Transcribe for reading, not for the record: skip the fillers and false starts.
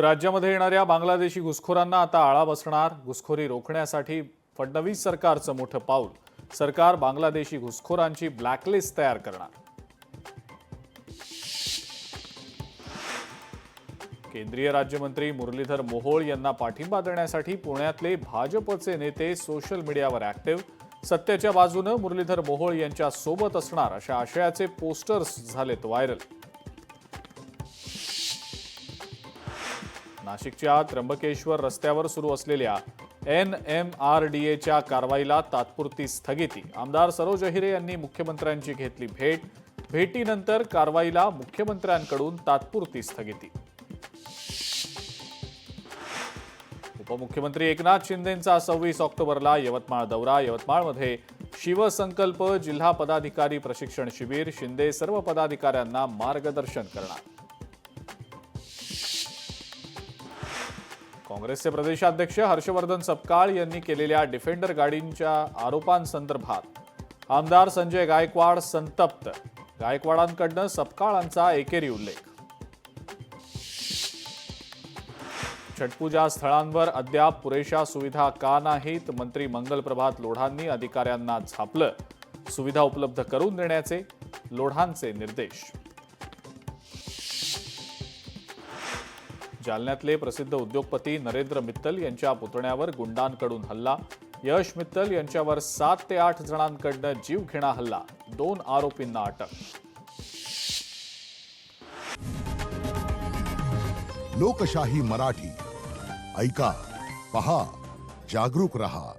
राज्यामध्ये येणाऱ्या बांगलादेशी घुसखोरांना आता आळा बसणार। घुसखोरी रोखण्यासाठी फडणवीस सरकारचं मोठं पाऊल। सरकार बांगलादेशी घुसखोरांची ब्लॅकलिस्ट तयार करणार। केंद्रीय राज्यमंत्री मुरलीधर मोहोळ यांना पाठिंबा देण्यासाठी पुण्यातले भाजपचे नेते सोशल मीडियावर ऍक्टिव्ह। सत्तेच्या बाजूने मुरलीधर मोहोळ यांच्या सोबत असणार अशा आशयाचे पोस्टर्स झालेत व्हायरल। नाशिकच्या त्र्यंबकेश्वर रस्त्यावर सुरू असलेल्या NMRDAच्या कारवाईला तात्पुरती स्थगिती। आमदार सरोज अहिरे यांनी मुख्यमंत्र्यांची घेतली भेट। भेटीनंतर कारवाईला मुख्यमंत्र्यांकडून तात्पुरती स्थगिती। उपमुख्यमंत्री एकनाथ शिंदेंचा 26 ऑक्टोबरला यवतमाळ दौरा। यवतमाळमध्ये शिवसंकल्प जिल्हा पदाधिकारी प्रशिक्षण शिबिर। शिंदे सर्व पदाधिकाऱ्यांना मार्गदर्शन करणार। काँग्रेसचे प्रदेशाध्यक्ष हर्षवर्धन सपकाळ यांनी केलेल्या डिफेंडर गाडींच्या आरोपांसंदर्भात आमदार संजय गायकवाड संतप्त। गायकवाडांकडून सपकाळांचा एकेरी उल्लेख। छठपूजा स्थळांवर अद्याप पुरेशा सुविधा का नाहीत? मंत्री मंगलप्रभात लोढांनी अधिकाऱ्यांना झापलं। सुविधा उपलब्ध करून देण्याचे लोढांचे निर्देश। जालन्यातले प्रसिद्ध उद्योगपती नरेंद्र मित्तल यांच्या पुतण्यावर गुंडांकडून हल्ला। यश मित्तल यांच्यावर 7 ते 8 जणांकडून जीवघेणा हल्ला। 2 आरोपींना अटक। लोकशाही मराठी ऐका, पहा, जागरूक रहा।